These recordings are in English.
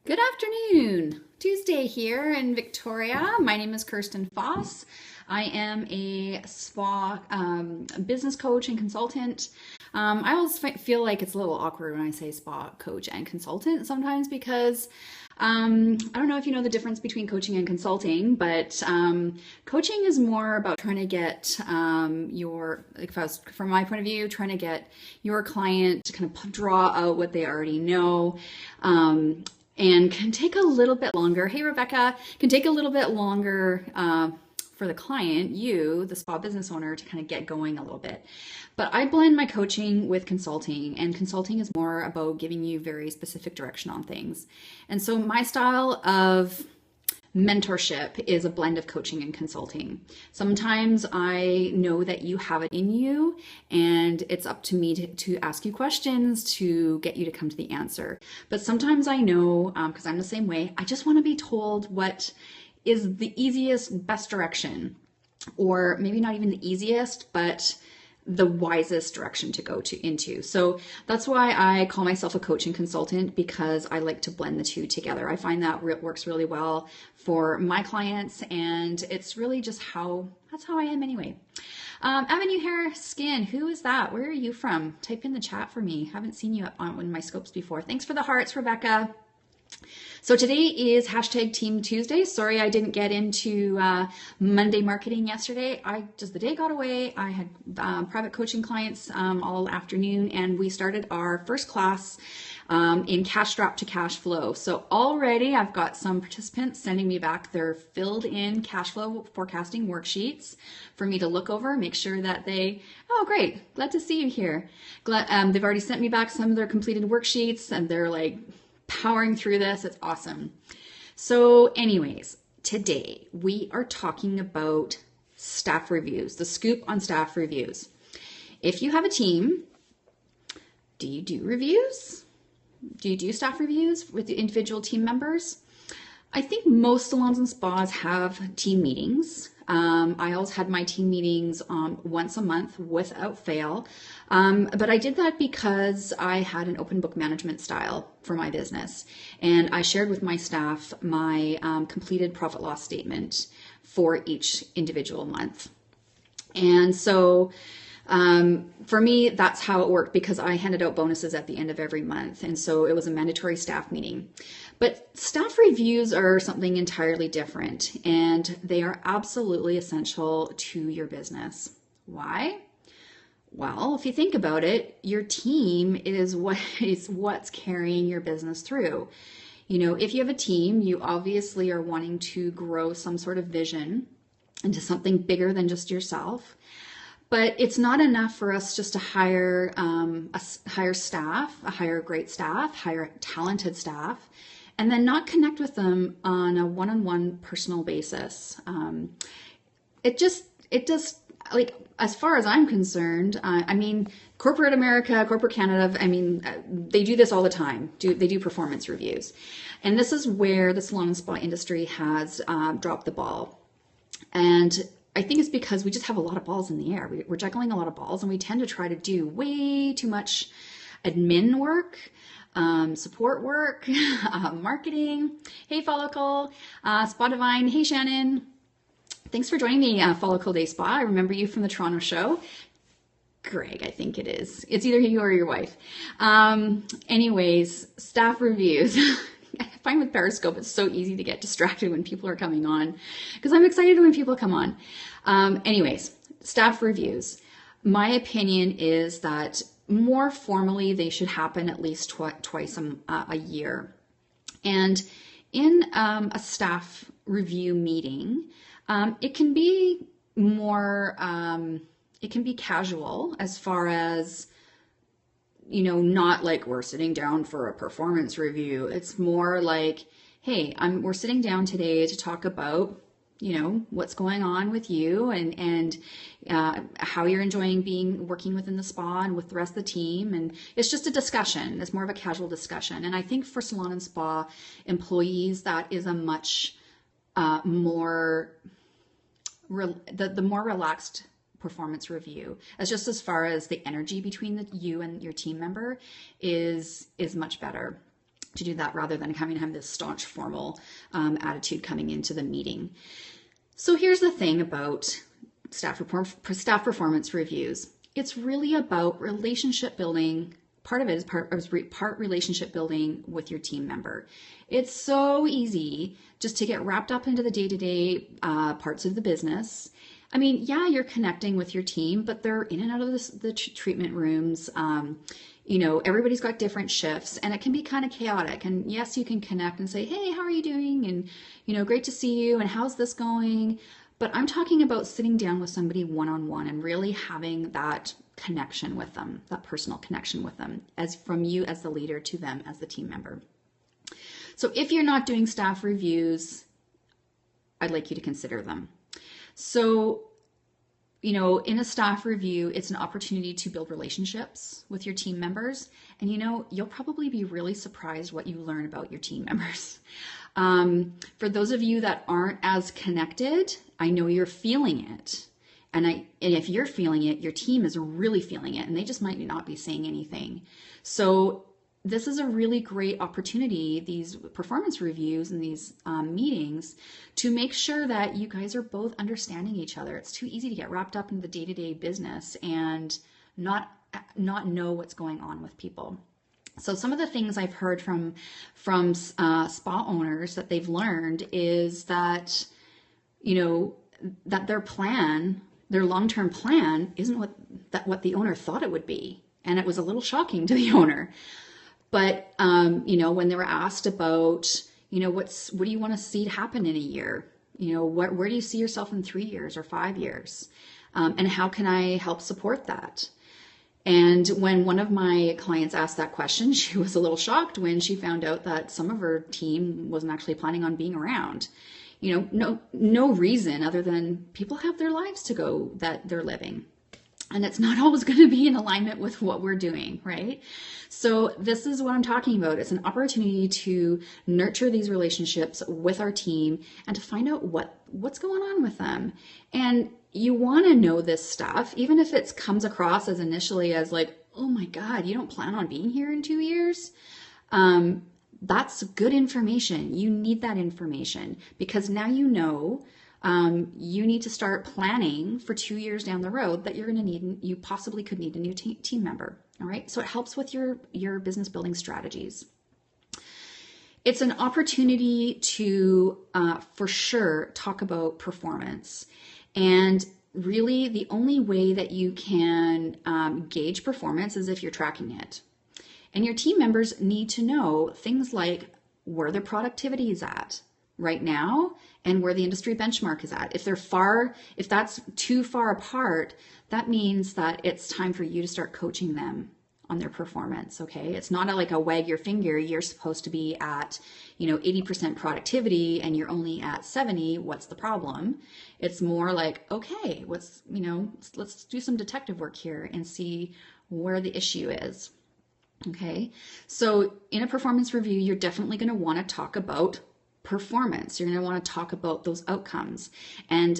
Good afternoon. Tuesday here in Victoria. My name is Kirsten Foss. I am a spa business coach and consultant. I always feel like it's a little awkward when I say spa coach and consultant sometimes because I don't know if you know the difference between coaching and consulting, but coaching is more about trying to get like if I was, from my point of view, trying to get your client to kind of draw out what they already know. And can take a little bit longer. Hey, Rebecca, can take a little bit longer for the client, you, the spa business owner, to kind of get going a little bit. But I blend my coaching with consulting, and consulting is more about giving you very specific direction on things. And so my style of mentorship is a blend of coaching and consulting. Sometimes I know that you have it in you, and it's up to me to ask you questions to get you to come to the answer. But sometimes I know, because I'm the same way, I just want to be told what is the easiest, best direction, or maybe not even the easiest, but the wisest direction to go into. So that's why I call myself a coach and consultant, because I like to blend the two together. I find that works really well for my clients, and it's really just that's how I am anyway. Avenue Hair Skin, who is that? Where are you from? Type in the chat for me. Haven't seen you on one of my scopes before. Thanks for the hearts, Rebecca. So today is hashtag Team Tuesday. Sorry I didn't get into Monday marketing yesterday. The day got away. I had private coaching clients all afternoon, and we started our first class in Cash Drop to Cash Flow. So already I've got some participants sending me back their filled in cash flow forecasting worksheets for me to look over, make sure that oh great, glad to see you here. They've already sent me back some of their completed worksheets, and they're like powering through this. It's awesome. So anyways, today we are talking about staff reviews, the scoop on staff reviews. If you have a team, do you do reviews? Do you do staff reviews with the individual team members? I think most salons and spas have team meetings. I always had my team meetings once a month without fail. But I did that because I had an open book management style for my business. And I shared with my staff my completed profit loss statement for each individual month. And so for me, that's how it worked, because I handed out bonuses at the end of every month. And so it was a mandatory staff meeting. But staff reviews are something entirely different, and they are absolutely essential to your business. Why? Well, if you think about it, your team is what's carrying your business through. You know, if you have a team, you obviously are wanting to grow some sort of vision into something bigger than just yourself. But it's not enough for us just to hire staff, hire great staff, hire talented staff, and then not connect with them on a one-on-one personal basis. It just like, as far as I'm concerned, I mean, corporate America, corporate Canada, I mean, they do this all the time. They do performance reviews. And this is where the salon and spa industry has dropped the ball. And I think it's because we just have a lot of balls in the air. We're juggling a lot of balls, and we tend to try to do way too much admin work, support work, marketing. Hey, Follicle, Spa Divine. Hey, Shannon. Thanks for joining me, Follicle Day Spa. I remember you from the Toronto show. Greg, I think it is. It's either you or your wife. Anyways, staff reviews. I find with Periscope, it's so easy to get distracted when people are coming on, because I'm excited when people come on. Anyways, staff reviews. My opinion is that more formally, they should happen at least twice a year. And in a staff review meeting, it can be more, it can be casual, as far as, you know, not like we're sitting down for a performance review. It's more like, hey, we're sitting down today to talk about, you know, what's going on with you, and how you're enjoying working within the spa and with the rest of the team. And it's just a discussion. It's more of a casual discussion. And I think for salon and spa employees, that is a much more, the more relaxed performance review, as far as the energy between you and your team member is much better. to do that rather than having this staunch formal attitude coming into the meeting. So here's the thing about staff performance reviews. It's really about relationship building. Part of it is part relationship building with your team member. It's so easy just to get wrapped up into the day-to-day parts of the business. I mean, yeah, you're connecting with your team, but they're in and out of the treatment rooms. Everybody's got different shifts, and it can be kind of chaotic. And yes, you can connect and say, hey, how are you doing? And, great to see you. And how's this going? But I'm talking about sitting down with somebody one-on-one and really having that connection with them, that personal connection with them, as from you as the leader to them as the team member. So if you're not doing staff reviews, I'd like you to consider them. So, in a staff review, it's an opportunity to build relationships with your team members. And, you'll probably be really surprised what you learn about your team members. For those of you that aren't as connected, I know you're feeling it. And if you're feeling it, your team is really feeling it, and they just might not be saying anything. So this is a really great opportunity, these performance reviews and these meetings, to make sure that you guys are both understanding each other. It's too easy to get wrapped up in the day-to-day business and not know what's going on with people. So some of the things I've heard from spa owners that they've learned is that, that their long-term plan isn't what the owner thought it would be. And it was a little shocking to the owner. But, when they were asked about, what do you want to see happen in a year? Where do you see yourself in 3 years or 5 years? And how can I help support that? And when one of my clients asked that question, she was a little shocked when she found out that some of her team wasn't actually planning on being around. No reason other than people have their lives to go that they're living. And it's not always going to be in alignment with what we're doing, right? So this is what I'm talking about. It's an opportunity to nurture these relationships with our team and to find out what's going on with them. And you want to know this stuff, even if it comes across as initially as like, oh my God, you don't plan on being here in 2 years? That's good information. You need that information because now you need to start planning for 2 years down the road that you possibly could need a new team member. All right. So it helps with your business building strategies. It's an opportunity to, for sure, talk about performance. And really the only way that you can gauge performance is if you're tracking it. And your team members need to know things like where their productivity is at right now and where the industry benchmark is at. If that's too far apart, that means that it's time for you to start coaching them on their performance. Okay. It's not like a wag your finger. You're supposed to be at, 80% productivity and you're only at 70. What's the problem? It's more like, okay, let's do some detective work here and see where the issue is. Okay. So in a performance review, you're definitely going to want to talk about performance. You're going to want to talk about those outcomes. And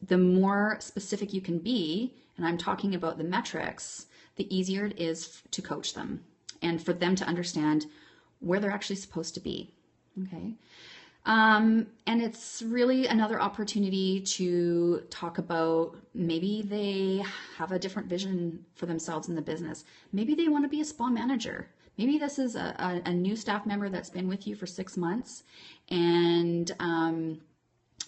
the more specific you can be, and I'm talking about the metrics, the easier it is to coach them and for them to understand where they're actually supposed to be. Okay. And it's really another opportunity to talk about maybe they have a different vision for themselves in the business. Maybe they want to be a spa manager. Maybe this is a new staff member that's been with you for 6 months and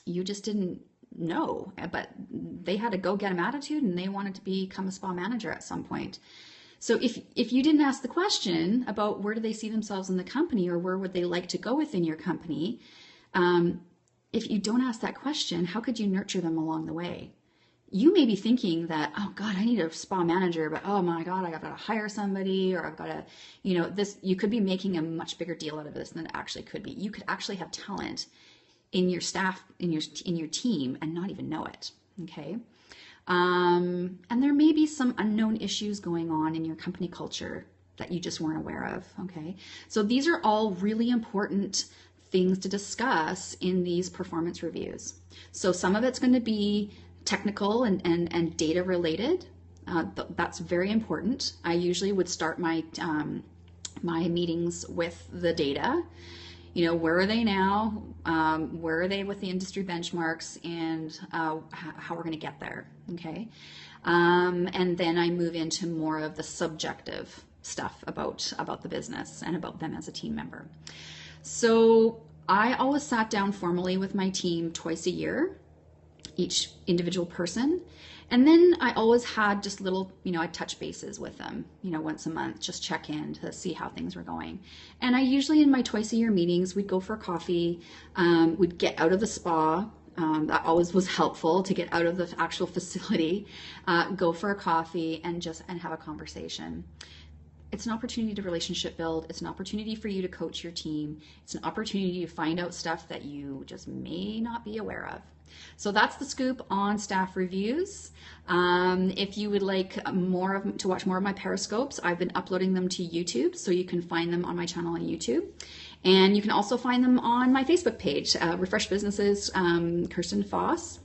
you just didn't know, but they had a go-get-'em attitude and they wanted to become a spa manager at some point. So if you didn't ask the question about where do they see themselves in the company or where would they like to go within your company, if you don't ask that question, how could you nurture them along the way? You may be thinking that, oh God, I need a spa manager, but oh my God, I got to hire somebody, or I've got to, you could be making a much bigger deal out of this than it actually could be. You could actually have talent in your staff, in your team and not even know it. Okay. And there may be some unknown issues going on in your company culture that you just weren't aware of. Okay. So these are all really important things to discuss in these performance reviews. So some of it's going to be technical and data related. That's very important. I usually would start my my meetings with the data. You know, where are they now? Where are they with the industry benchmarks, and how we're going to get there? Okay. And then I move into more of the subjective stuff about the business and about them as a team member. So I always sat down formally with my team twice a year, each individual person. And then I always had just little, I touch bases with them, once a month, just check in to see how things were going. And I usually, in my twice a year meetings, we'd go for coffee, we'd get out of the spa. That always was helpful, to get out of the actual facility, go for a coffee and have a conversation. It's an opportunity to relationship build. It's an opportunity for you to coach your team. It's an opportunity to find out stuff that you just may not be aware of. So that's the scoop on staff reviews. If you would like to watch more of my Periscopes, I've been uploading them to YouTube, so you can find them on my channel on YouTube. And you can also find them on my Facebook page, Refresh Businesses, Kirsten Foss.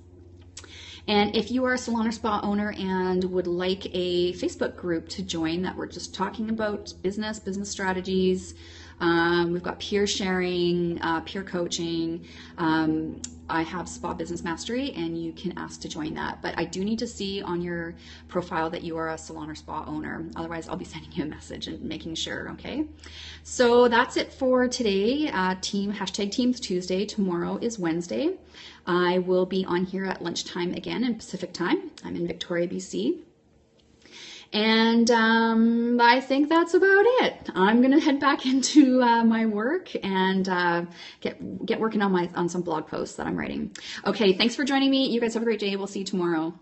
And if you are a salon or spa owner and would like a Facebook group to join that we're just talking about business strategies, we've got peer sharing, peer coaching. I have Spa Business Mastery, and you can ask to join that. But I do need to see on your profile that you are a salon or spa owner. Otherwise, I'll be sending you a message and making sure, okay? So that's it for today. #Teams Tuesday. Tomorrow is Wednesday. I will be on here at lunchtime again in Pacific time. I'm in Victoria, BC. And I think that's about it. I'm gonna head back into my work and get working on some blog posts that I'm writing. Okay, thanks for joining me. You guys have a great day. We'll see you tomorrow.